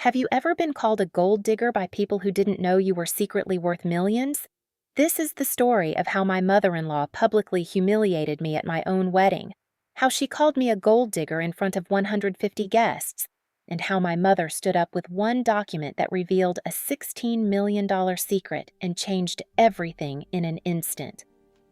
Have you ever been called a gold digger by people who didn't know you were secretly worth millions? This is the story of how my mother-in-law publicly humiliated me at my own wedding, how she called me a gold digger in front of 150 guests, and how my mother stood up with one document that revealed a $16 million secret and changed everything in an instant.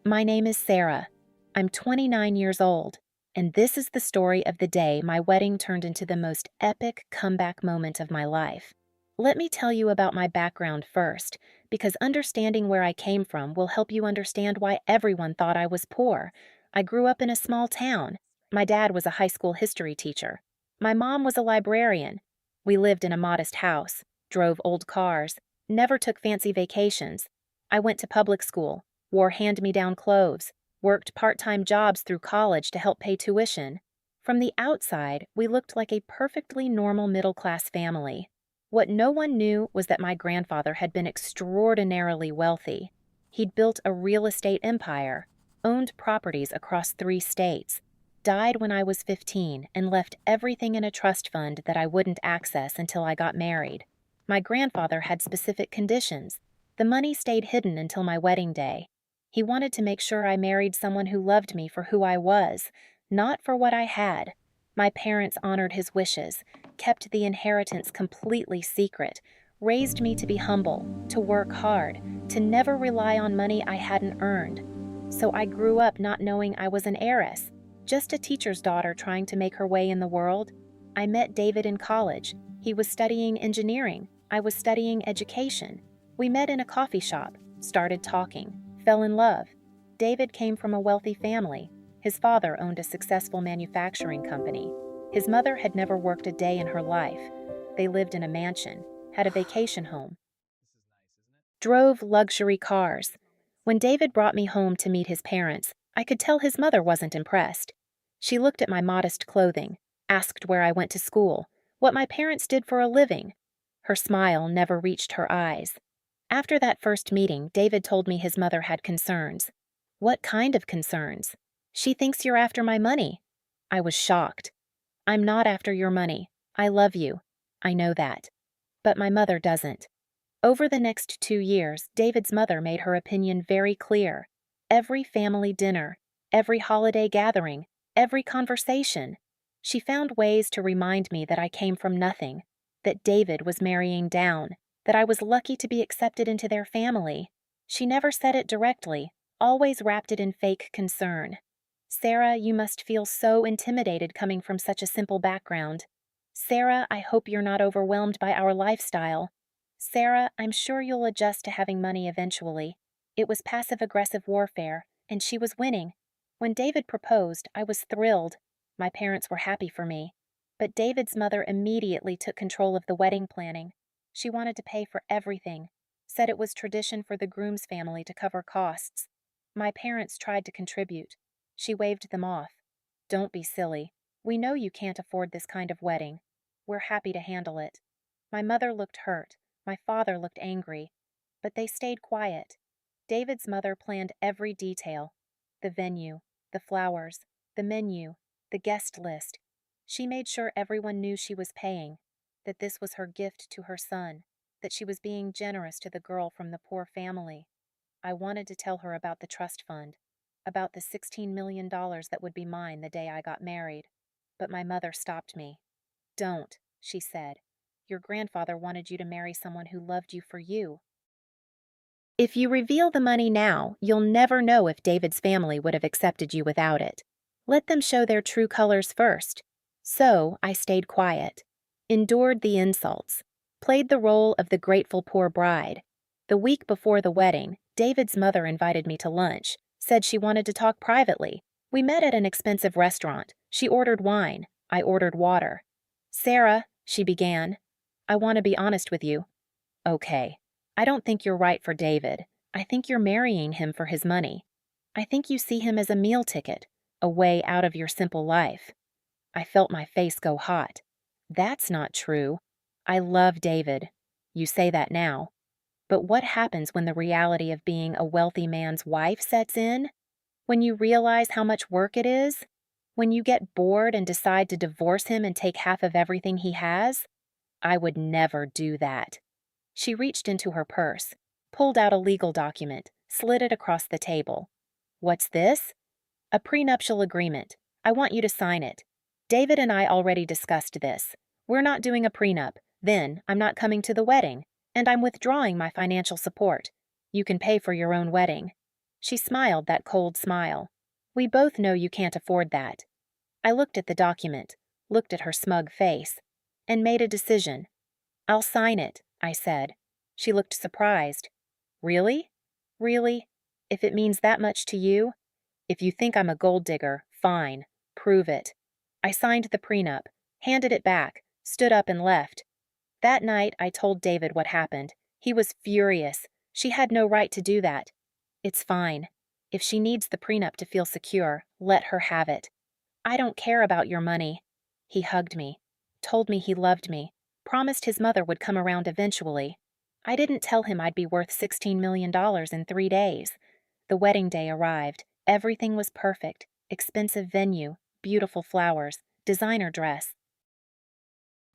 My name is Sarah. I'm 29 years old, and this is the story of the day my wedding turned into the most epic comeback moment of my life. Let me tell you about my background first, because understanding where I came from will help you understand why everyone thought I was poor. I grew up in a small town. My dad was a high school history teacher. My mom was a librarian. We lived in a modest house, drove old cars, never took fancy vacations. I went to public school, wore hand-me-down clothes, worked part-time jobs through college to help pay tuition. From the outside, we looked like a perfectly normal middle-class family. What no one knew was that my grandfather had been extraordinarily wealthy. He'd built a real estate empire, owned properties across 3 states, died when I was 15, and left everything in a trust fund that I wouldn't access until I got married. My grandfather had specific conditions. The money stayed hidden until my wedding day. He wanted to make sure I married someone who loved me for who I was, not for what I had. My parents honored his wishes, kept the inheritance completely secret, raised me to be humble, to work hard, to never rely on money I hadn't earned. So I grew up not knowing I was an heiress, just a teacher's daughter trying to make her way in the world. I met David in college. He was studying engineering. I was studying education. We met in a coffee shop, started talking, fell in love. David came from a wealthy family. His father owned a successful manufacturing company. His mother had never worked a day in her life. They lived in a mansion, had a vacation home, drove luxury cars. When David brought me home to meet his parents, I could tell his mother wasn't impressed. She looked at my modest clothing, asked where I went to school, what my parents did for a living. Her smile never reached her eyes. After that first meeting, David told me his mother had concerns. What kind of concerns? She thinks you're after my money. I was shocked. I'm not after your money. I love you. I know that. But my mother doesn't. Over the next 2 years, David's mother made her opinion very clear. Every family dinner, every holiday gathering, every conversation. She found ways to remind me that I came from nothing, that David was marrying down, that I was lucky to be accepted into their family. She never said it directly, always wrapped it in fake concern. Sarah, you must feel so intimidated coming from such a simple background. Sarah, I hope you're not overwhelmed by our lifestyle. Sarah, I'm sure you'll adjust to having money eventually. It was passive-aggressive warfare, and she was winning. When David proposed, I was thrilled. My parents were happy for me. But David's mother immediately took control of the wedding planning. She wanted to pay for everything, said it was tradition for the groom's family to cover costs. My parents tried to contribute. She waved them off. Don't be silly. We know you can't afford this kind of wedding. We're happy to handle it. My mother looked hurt. My father looked angry. But they stayed quiet. David's mother planned every detail. The venue, the flowers, the menu, the guest list. She made sure everyone knew she was paying, that this was her gift to her son, that she was being generous to the girl from the poor family. I wanted to tell her about the trust fund, about the $16 million that would be mine the day I got married. But my mother stopped me. Don't, she said. Your grandfather wanted you to marry someone who loved you for you. If you reveal the money now, you'll never know if David's family would have accepted you without it. Let them show their true colors first. So I stayed quiet, endured the insults, played the role of the grateful poor bride. The week before the wedding, David's mother invited me to lunch, said she wanted to talk privately. We met at an expensive restaurant. She ordered wine. I ordered water. Sarah, she began, I want to be honest with you. Okay. I don't think you're right for David. I think you're marrying him for his money. I think you see him as a meal ticket, a way out of your simple life. I felt my face go hot. That's not true. I love David. You say that now. But what happens when the reality of being a wealthy man's wife sets in? When you realize how much work it is? When you get bored and decide to divorce him and take half of everything he has? I would never do that. She reached into her purse, pulled out a legal document, slid it across the table. What's this? A prenuptial agreement. I want you to sign it. David and I already discussed this. We're not doing a prenup. Then I'm not coming to the wedding, and I'm withdrawing my financial support. You can pay for your own wedding. She smiled that cold smile. We both know you can't afford that. I looked at the document, looked at her smug face, and made a decision. I'll sign it, I said. She looked surprised. Really? Really? If it means that much to you? If you think I'm a gold digger, fine. Prove it. I signed the prenup, handed it back, stood up and left. That night, I told David what happened. He was furious. She had no right to do that. It's fine. If she needs the prenup to feel secure, let her have it. I don't care about your money. He hugged me, told me he loved me, promised his mother would come around eventually. I didn't tell him I'd be worth $16 million in 3 days. The wedding day arrived. Everything was perfect. Expensive venue, beautiful flowers, designer dress.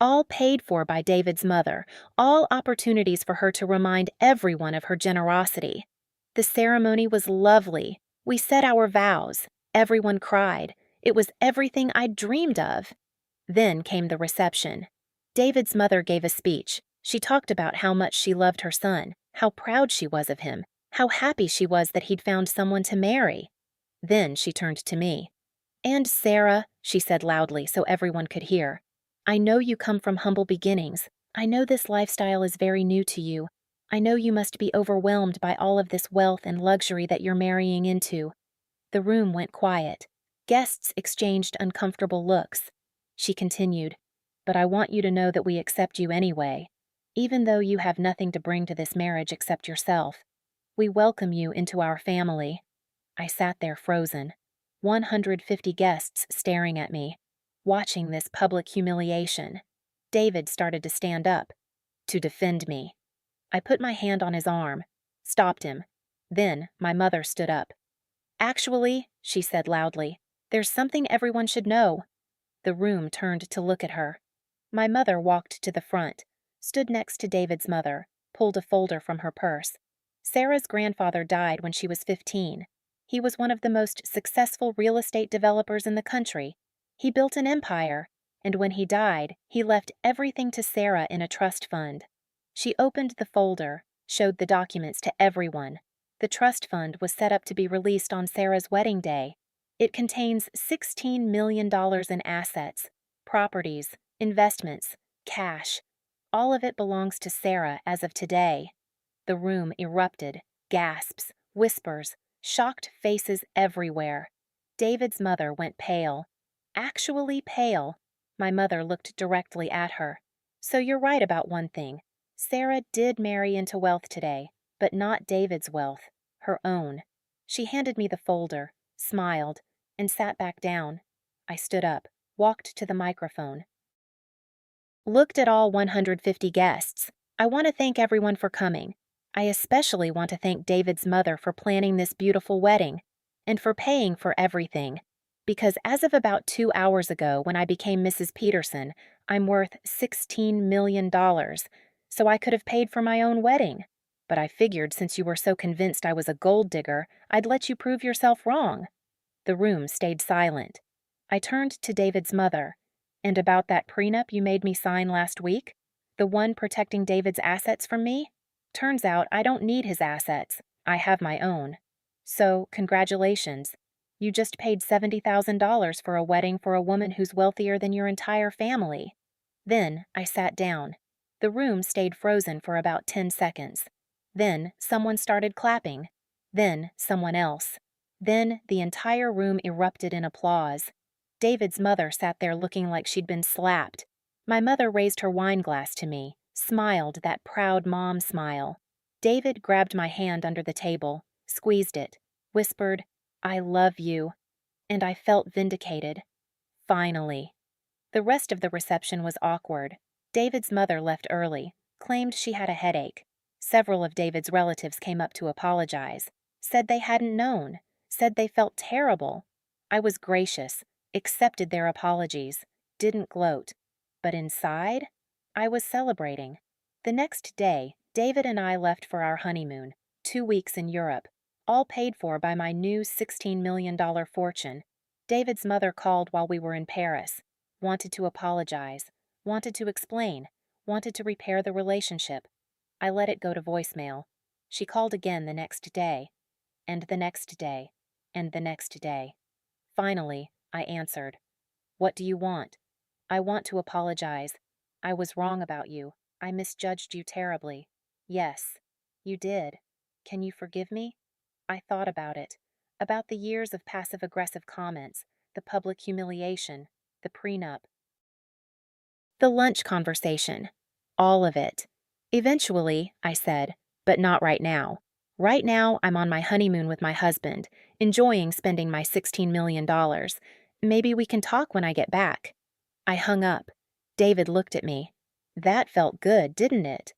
All paid for by David's mother, all opportunities for her to remind everyone of her generosity. The ceremony was lovely. We said our vows. Everyone cried. It was everything I'd dreamed of. Then came the reception. David's mother gave a speech. She talked about how much she loved her son, how proud she was of him, how happy she was that he'd found someone to marry. Then she turned to me. "And Sarah," she said loudly so everyone could hear, "I know you come from humble beginnings. I know this lifestyle is very new to you. I know you must be overwhelmed by all of this wealth and luxury that you're marrying into." The room went quiet. Guests exchanged uncomfortable looks. She continued, "But I want you to know that we accept you anyway, even though you have nothing to bring to this marriage except yourself. We welcome you into our family." I sat there frozen, 150 guests staring at me, watching this public humiliation. David started to stand up, to defend me. I put my hand on his arm, stopped him. Then my mother stood up. "Actually," she said loudly, "there's something everyone should know." The room turned to look at her. My mother walked to the front, stood next to David's mother, pulled a folder from her purse. Sarah's grandfather died when she was 15. He was one of the most successful real estate developers in the country. He built an empire, and when he died, he left everything to Sarah in a trust fund. She opened the folder, showed the documents to everyone. The trust fund was set up to be released on Sarah's wedding day. It contains $16 million in assets, properties, investments, cash. All of it belongs to Sarah as of today. The room erupted, gasps, whispers, shocked faces everywhere. David's mother went pale. Actually pale. My mother looked directly at her. "So you're right about one thing. Sarah did marry into wealth today, but not David's wealth, her own." She handed me the folder, smiled, and sat back down. I stood up, walked to the microphone. "Looked at all 150 guests. I want to thank everyone for coming. I especially want to thank David's mother for planning this beautiful wedding, and for paying for everything. Because as of about 2 hours ago, when I became Mrs. Peterson, I'm worth $16 million, so I could have paid for my own wedding. But I figured since you were so convinced I was a gold digger, I'd let you prove yourself wrong." The room stayed silent. I turned to David's mother. "And about that prenup you made me sign last week? The one protecting David's assets from me? Turns out I don't need his assets. I have my own. So, congratulations. You just paid $70,000 for a wedding for a woman who's wealthier than your entire family." Then I sat down. The room stayed frozen for about 10 seconds. Then someone started clapping. Then someone else. Then the entire room erupted in applause. David's mother sat there looking like she'd been slapped. My mother raised her wine glass to me, smiled that proud mom smile. David grabbed my hand under the table, squeezed it, whispered, "I love you." And I felt vindicated. Finally. The rest of the reception was awkward. David's mother left early, claimed she had a headache. Several of David's relatives came up to apologize, said they hadn't known, said they felt terrible. I was gracious, accepted their apologies, didn't gloat. But inside, I was celebrating. The next day, David and I left for our honeymoon, 2 weeks in Europe, all paid for by my new $16 million fortune. David's mother called while we were in Paris, wanted to apologize, wanted to explain, wanted to repair the relationship. I let it go to voicemail. She called again the next day, and the next day, and the next day. Finally, I answered. What do you want? I want to apologize. I was wrong about you. I misjudged you terribly. Yes, you did. Can you forgive me? I thought about it. About the years of passive-aggressive comments, the public humiliation, the prenup. The lunch conversation. All of it. Eventually, I said, but not right now. Right now, I'm on my honeymoon with my husband, enjoying spending my $16 million. Maybe we can talk when I get back. I hung up. David looked at me. That felt good, didn't it?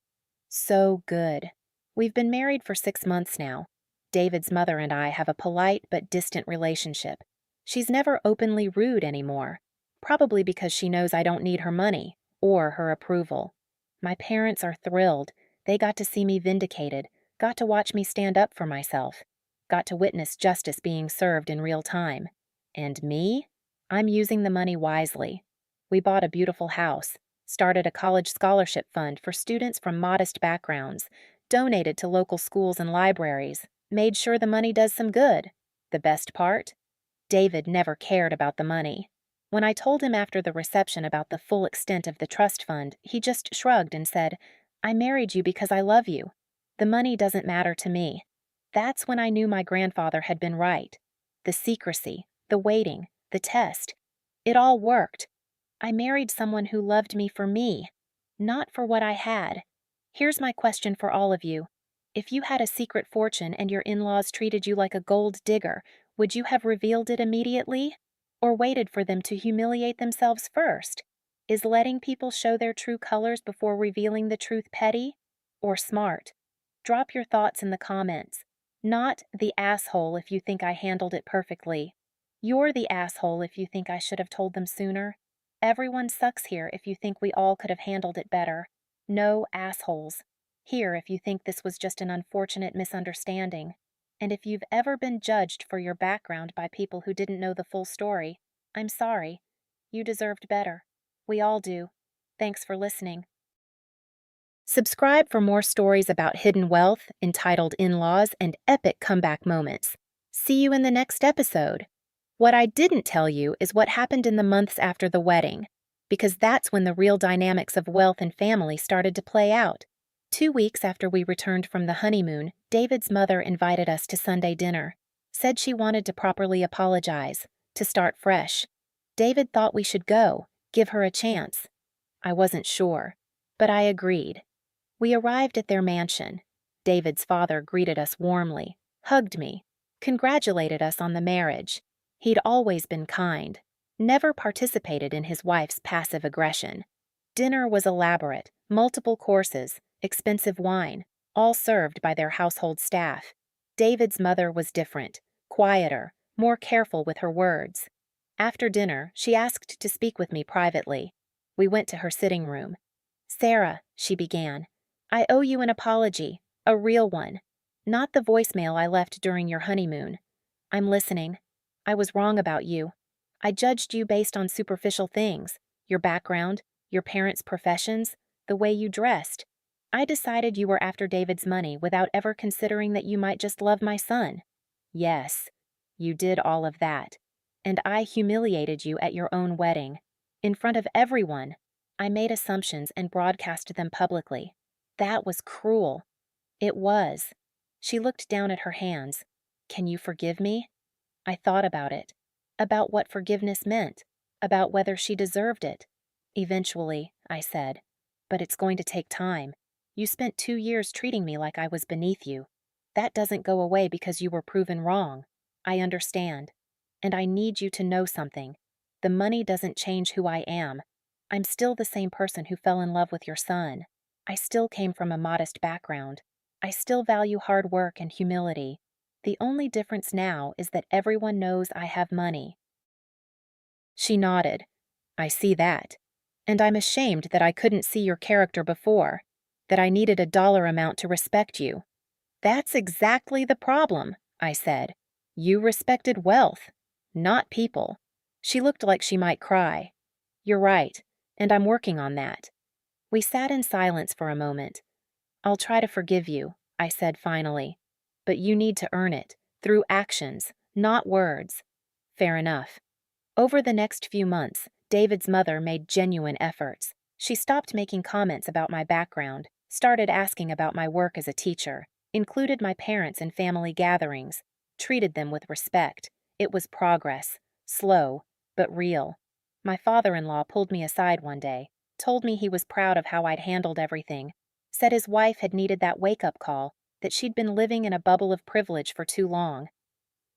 So good. We've been married for 6 months now. David's mother and I have a polite but distant relationship. She's never openly rude anymore, probably because she knows I don't need her money or her approval. My parents are thrilled. They got to see me vindicated, got to watch me stand up for myself, got to witness justice being served in real time. And me? I'm using the money wisely. We bought a beautiful house, started a college scholarship fund for students from modest backgrounds, donated to local schools and libraries, made sure the money does some good. The best part? David never cared about the money. When I told him after the reception about the full extent of the trust fund, he just shrugged and said, I married you because I love you. The money doesn't matter to me. That's when I knew my grandfather had been right. The secrecy, the waiting, the test. It all worked. I married someone who loved me for me, not for what I had. Here's my question for all of you. If you had a secret fortune and your in-laws treated you like a gold digger, would you have revealed it immediately? Or waited for them to humiliate themselves first? Is letting people show their true colors before revealing the truth petty? Or smart? Drop your thoughts in the comments. Not the asshole if you think I handled it perfectly. You're the asshole if you think I should have told them sooner. Everyone sucks here if you think we all could have handled it better. No assholes. Here if you think this was just an unfortunate misunderstanding. And if you've ever been judged for your background by people who didn't know the full story, I'm sorry. You deserved better. We all do. Thanks for listening. Subscribe for more stories about hidden wealth, entitled in-laws, and epic comeback moments. See you in the next episode. What I didn't tell you is what happened in the months after the wedding, because that's when the real dynamics of wealth and family started to play out. 2 weeks after we returned from the honeymoon, David's mother invited us to Sunday dinner, said she wanted to properly apologize, to start fresh. David thought we should go, give her a chance. I wasn't sure, but I agreed. We arrived at their mansion. David's father greeted us warmly, hugged me, congratulated us on the marriage. He'd always been kind, never participated in his wife's passive aggression. Dinner was elaborate, multiple courses, expensive wine, all served by their household staff. David's mother was different, quieter, more careful with her words. After dinner, she asked to speak with me privately. We went to her sitting room. Sarah, she began, I owe you an apology, a real one, not the voicemail I left during your honeymoon. I'm listening. I was wrong about you. I judged you based on superficial things, your background, your parents' professions, the way you dressed. I decided you were after David's money without ever considering that you might just love my son. Yes, you did all of that. And I humiliated you at your own wedding. In front of everyone. I made assumptions and broadcast them publicly. That was cruel. It was. She looked down at her hands. Can you forgive me? I thought about it. About what forgiveness meant. About whether she deserved it. Eventually, I said. But it's going to take time. You spent 2 years treating me like I was beneath you. That doesn't go away because you were proven wrong. I understand. And I need you to know something. The money doesn't change who I am. I'm still the same person who fell in love with your son. I still came from a modest background. I still value hard work and humility. The only difference now is that everyone knows I have money. She nodded. I see that. And I'm ashamed that I couldn't see your character before, that I needed a dollar amount to respect you." "That's exactly the problem," I said. "You respected wealth, not people." She looked like she might cry. "You're right, and I'm working on that." We sat in silence for a moment. "I'll try to forgive you," I said finally. "But you need to earn it, through actions, not words." "Fair enough." Over the next few months, David's mother made genuine efforts. She stopped making comments about my background, started asking about my work as a teacher, included my parents in family gatherings, treated them with respect. It was progress, slow, but real. My father-in-law pulled me aside one day, told me he was proud of how I'd handled everything, said his wife had needed that wake-up call, that she'd been living in a bubble of privilege for too long.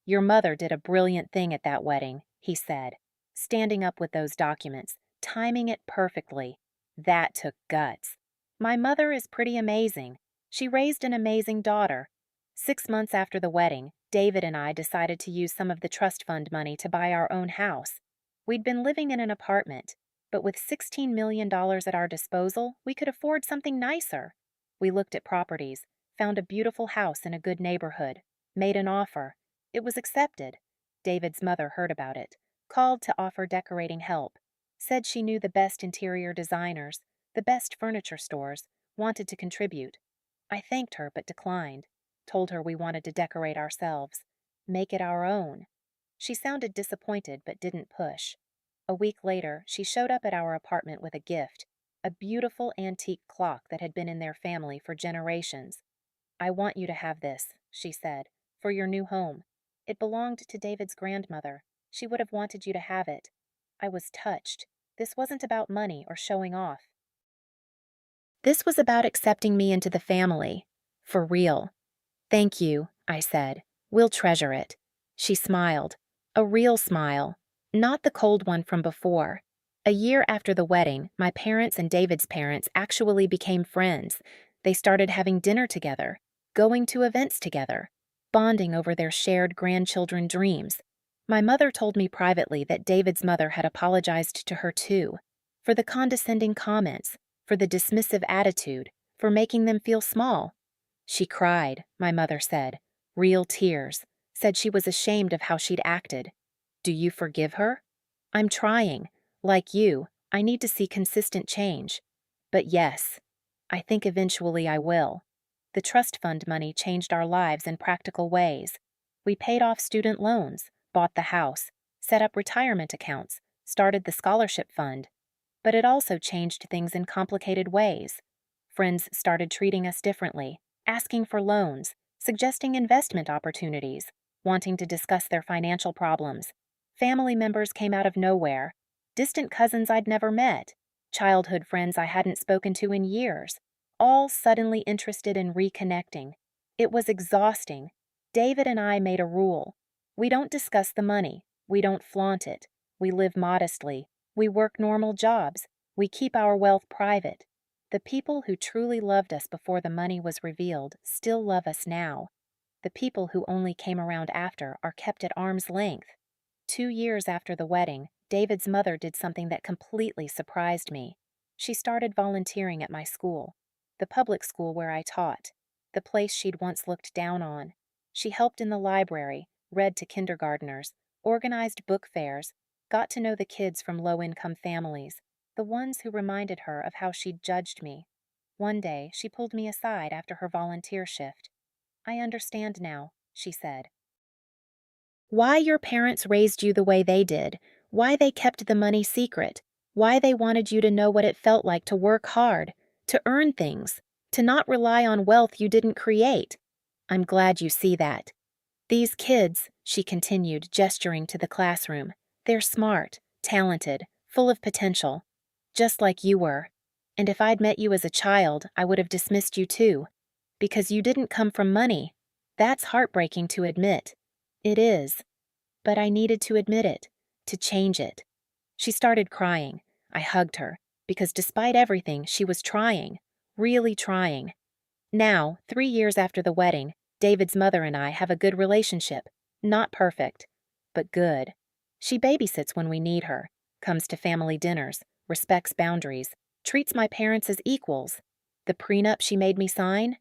"Your mother did a brilliant thing at that wedding," he said, standing up with those documents, timing it perfectly. That took guts. "My mother is pretty amazing. She raised an amazing daughter." 6 months after the wedding, David and I decided to use some of the trust fund money to buy our own house. We'd been living in an apartment, but with $16 million at our disposal, we could afford something nicer. We looked at properties, found a beautiful house in a good neighborhood, made an offer. It was accepted. David's mother heard about it, called to offer decorating help, said she knew the best interior designers, the best furniture stores, wanted to contribute. I thanked her but declined, told her we wanted to decorate ourselves, make it our own. She sounded disappointed but didn't push. A week later, she showed up at our apartment with a gift, a beautiful antique clock that had been in their family for generations. "I want you to have this," she said, "for your new home. It belonged to David's grandmother. She would have wanted you to have it." I was touched. This wasn't about money or showing off. This was about accepting me into the family. For real. "Thank you," I said. "We'll treasure it." She smiled. A real smile. Not the cold one from before. A year after the wedding, my parents and David's parents actually became friends. They started having dinner together, going to events together, bonding over their shared grandchildren dreams. My mother told me privately that David's mother had apologized to her too, for the condescending comments, for the dismissive attitude, for making them feel small. She cried, my mother said, real tears, said she was ashamed of how she'd acted. "Do you forgive her?" "I'm trying. Like you, I need to see consistent change. But yes, I think eventually I will." The trust fund money changed our lives in practical ways. We paid off student loans, bought the house, set up retirement accounts, started the scholarship fund. But it also changed things in complicated ways. Friends started treating us differently, asking for loans, suggesting investment opportunities, wanting to discuss their financial problems. Family members came out of nowhere. Distant cousins I'd never met, childhood friends I hadn't spoken to in years, all suddenly interested in reconnecting. It was exhausting. David and I made a rule. We don't discuss the money. We don't flaunt it. We live modestly. We work normal jobs. We keep our wealth private. The people who truly loved us before the money was revealed still love us now. The people who only came around after are kept at arm's length. 2 years after the wedding, David's mother did something that completely surprised me. She started volunteering at my school, the public school where I taught, the place she'd once looked down on. She helped in the library, read to kindergartners, organized book fairs, got to know the kids from low-income families, the ones who reminded her of how she'd judged me. One day, she pulled me aside after her volunteer shift. "I understand now," she said. "Why your parents raised you the way they did, why they kept the money secret, why they wanted you to know what it felt like to work hard, to earn things, to not rely on wealth you didn't create. I'm glad you see that. These kids," she continued, gesturing to the classroom, "they're smart, talented, full of potential, just like you were. And if I'd met you as a child, I would have dismissed you too, because you didn't come from money. That's heartbreaking to admit. It is. But I needed to admit it, to change it." She started crying. I hugged her, because despite everything, she was trying, really trying. Now, 3 years after the wedding, David's mother and I have a good relationship. Not perfect, but good. She babysits when we need her, comes to family dinners, respects boundaries, treats my parents as equals. The prenup she made me sign?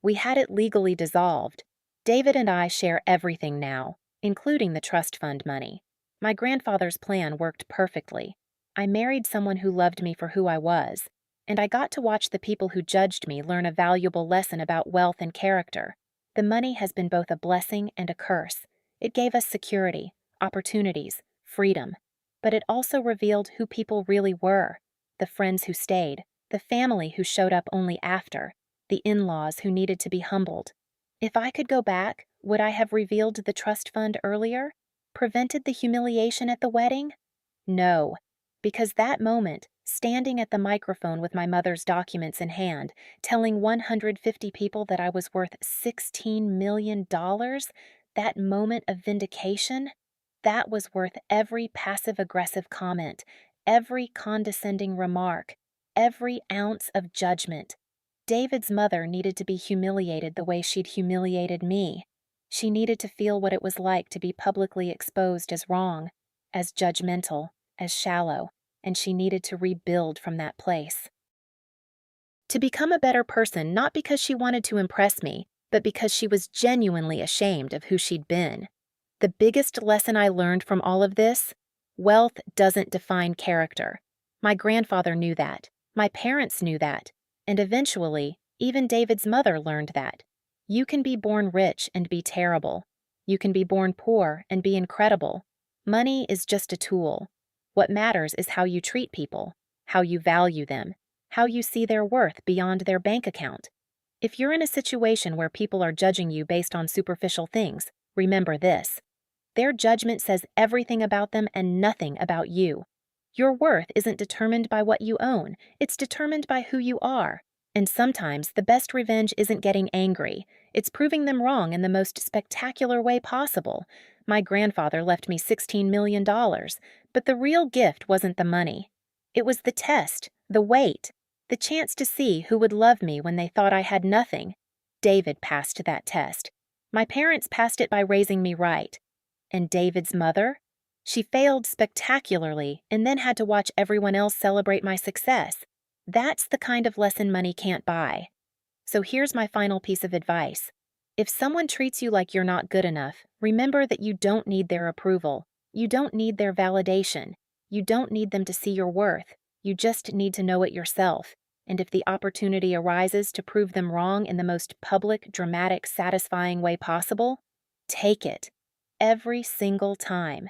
We had it legally dissolved. David and I share everything now, including the trust fund money. My grandfather's plan worked perfectly. I married someone who loved me for who I was, and I got to watch the people who judged me learn a valuable lesson about wealth and character. The money has been both a blessing and a curse. It gave us security, opportunities, freedom. But it also revealed who people really were: the friends who stayed, the family who showed up only after, the in-laws who needed to be humbled. If I could go back, would I have revealed the trust fund earlier? Prevented the humiliation at the wedding? No, because that moment, standing at the microphone with my mother's documents in hand, telling 150 people that I was worth $16 million, that moment of vindication, that was worth every passive-aggressive comment, every condescending remark, every ounce of judgment. David's mother needed to be humiliated the way she'd humiliated me. She needed to feel what it was like to be publicly exposed as wrong, as judgmental, as shallow, and she needed to rebuild from that place. To become a better person, not because she wanted to impress me, but because she was genuinely ashamed of who she'd been. The biggest lesson I learned from all of this: wealth doesn't define character. My grandfather knew that. My parents knew that. And eventually, even David's mother learned that. You can be born rich and be terrible. You can be born poor and be incredible. Money is just a tool. What matters is how you treat people, how you value them, how you see their worth beyond their bank account. If you're in a situation where people are judging you based on superficial things, remember this: their judgment says everything about them and nothing about you. Your worth isn't determined by what you own, it's determined by who you are. And sometimes the best revenge isn't getting angry, it's proving them wrong in the most spectacular way possible. My grandfather left me $16 million, but the real gift wasn't the money. It was the test, the wait, the chance to see who would love me when they thought I had nothing. David passed that test. My parents passed it by raising me right. And David's mother? She failed spectacularly and then had to watch everyone else celebrate my success. That's the kind of lesson money can't buy. So here's my final piece of advice. If someone treats you like you're not good enough, remember that you don't need their approval. You don't need their validation. You don't need them to see your worth. You just need to know it yourself. And if the opportunity arises to prove them wrong in the most public, dramatic, satisfying way possible, take it. Every single time.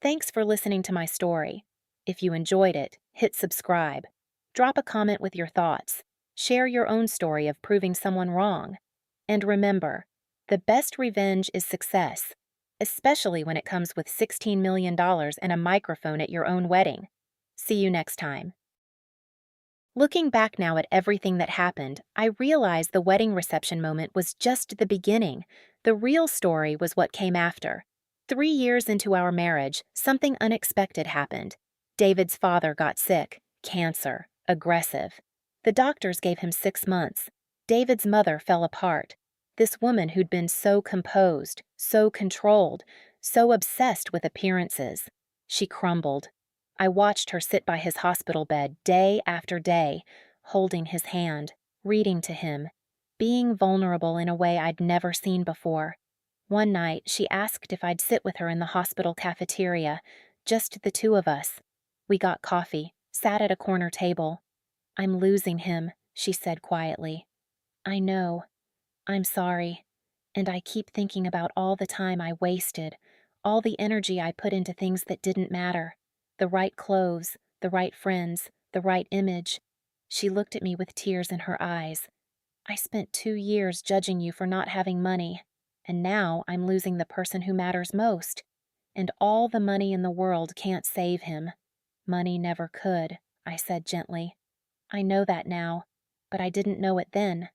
Thanks for listening to my story. If you enjoyed it, hit subscribe. Drop a comment with your thoughts. Share your own story of proving someone wrong. And remember, the best revenge is success, especially when it comes with $16 million and a microphone at your own wedding. See you next time. Looking back now at everything that happened, I realize the wedding reception moment was just the beginning. The real story was what came after. 3 years into our marriage, something unexpected happened. David's father got sick, cancer, aggressive. The doctors gave him 6 months. David's mother fell apart. This woman who'd been so composed, so controlled, so obsessed with appearances. She crumbled. I watched her sit by his hospital bed day after day, holding his hand, reading to him, being vulnerable in a way I'd never seen before. One night, she asked if I'd sit with her in the hospital cafeteria, just the two of us. We got coffee, sat at a corner table. "I'm losing him," she said quietly. "I know. I'm sorry. And I keep thinking about all the time I wasted, all the energy I put into things that didn't matter. The right clothes, the right friends, the right image." She looked at me with tears in her eyes. "I spent 2 years judging you for not having money. And now I'm losing the person who matters most. And all the money in the world can't save him." "Money never could," I said gently. "I know that now, but I didn't know it then.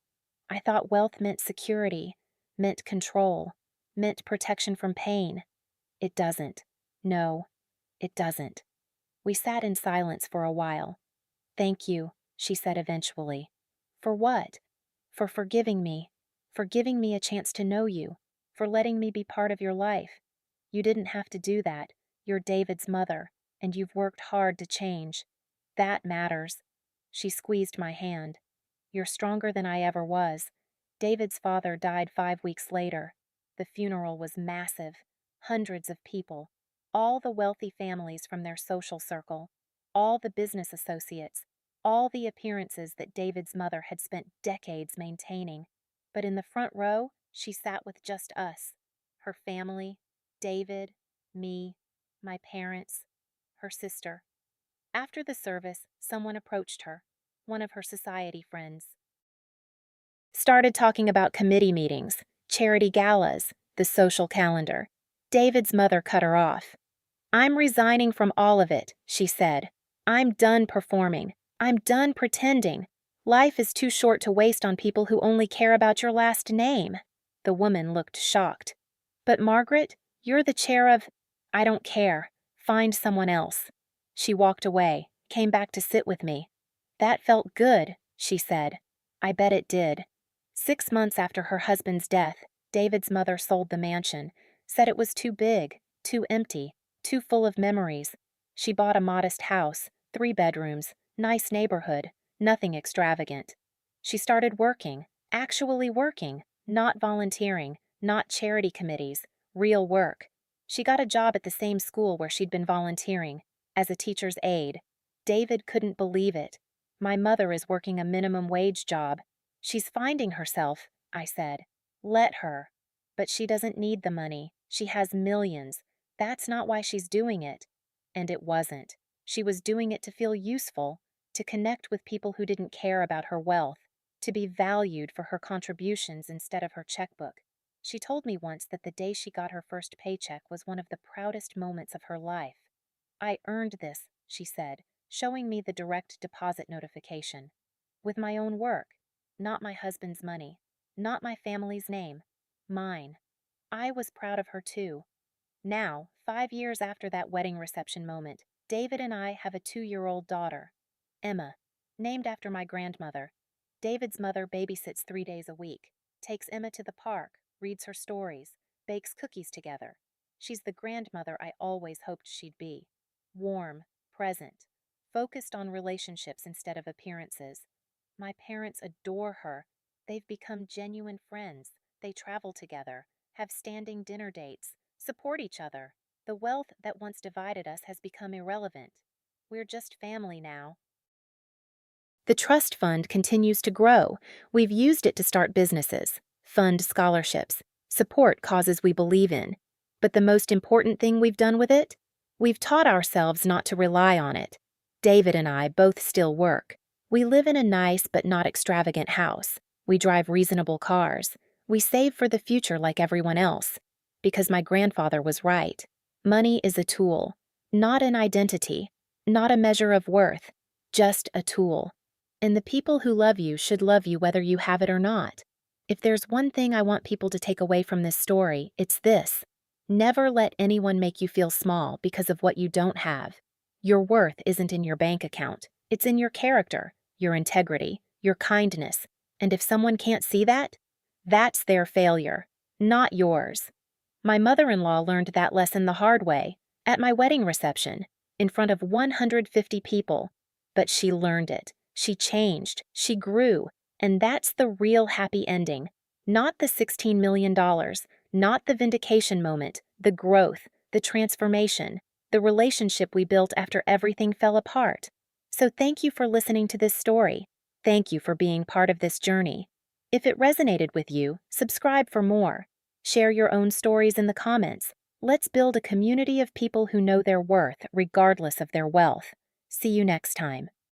I thought wealth meant security, meant control, meant protection from pain. It doesn't. No, it doesn't." We sat in silence for a while. "Thank you," she said eventually. "For what?" "For forgiving me a chance to know you, for letting me be part of your life. You didn't have to do that. You're David's mother, and you've worked hard to change." That matters. She squeezed my hand. You're stronger than I ever was. David's father died 5 weeks later. The funeral was massive. Hundreds of people. All the wealthy families from their social circle. All the business associates. All the appearances that David's mother had spent decades maintaining. But in the front row, she sat with just us. Her family, David, me, my parents, her sister. After the service, someone approached her, one of her society friends. Started talking about committee meetings, charity galas, the social calendar. David's mother cut her off. I'm resigning from all of it, she said. I'm done performing. I'm done pretending. Life is too short to waste on people who only care about your last name. The woman looked shocked. But Margaret, you're the chair of... I don't care. Find someone else. She walked away, came back to sit with me. That felt good, she said. I bet it did. 6 months after her husband's death, David's mother sold the mansion, said it was too big, too empty, too full of memories. She bought a modest house, 3 bedrooms, nice neighborhood, nothing extravagant. She started working, actually working, not volunteering, not charity committees, real work. She got a job at the same school where she'd been volunteering, as a teacher's aide. David couldn't believe it. My mother is working a minimum wage job. She's finding herself, I said. Let her. But she doesn't need the money. She has millions. That's not why she's doing it. And it wasn't. She was doing it to feel useful, to connect with people who didn't care about her wealth, to be valued for her contributions instead of her checkbook. She told me once that the day she got her first paycheck was one of the proudest moments of her life. I earned this, she said, showing me the direct deposit notification. With my own work, not my husband's money, not my family's name, mine. I was proud of her too. Now, 5 years after that wedding reception moment, David and I have a 2-year-old daughter, Emma, named after my grandmother. David's mother babysits 3 days a week, takes Emma to the park, reads her stories, bakes cookies together. She's the grandmother I always hoped she'd be. Warm, present, focused on relationships instead of appearances. My parents adore her. They've become genuine friends. They travel together, have standing dinner dates, support each other. The wealth that once divided us has become irrelevant. We're just family now. The trust fund continues to grow. We've used it to start businesses, fund scholarships, support causes we believe in. But the most important thing we've done with it? We've taught ourselves not to rely on it. David and I both still work. We live in a nice but not extravagant house. We drive reasonable cars. We save for the future like everyone else. Because my grandfather was right. Money is a tool, not an identity, not a measure of worth, just a tool. And the people who love you should love you whether you have it or not. If there's one thing I want people to take away from this story, it's this. Never let anyone make you feel small because of what you don't have. Your worth isn't in your bank account. It's in your character, your integrity, your kindness. And if someone can't see that, that's their failure, not yours. My mother-in-law learned that lesson the hard way, at my wedding reception, in front of 150 people. But she learned it. She changed. She grew. And that's the real happy ending. Not the $16 million, not the vindication moment, the growth, the transformation, the relationship we built after everything fell apart. So thank you for listening to this story. Thank you for being part of this journey. If it resonated with you, subscribe for more. Share your own stories in the comments. Let's build a community of people who know their worth regardless of their wealth. See you next time.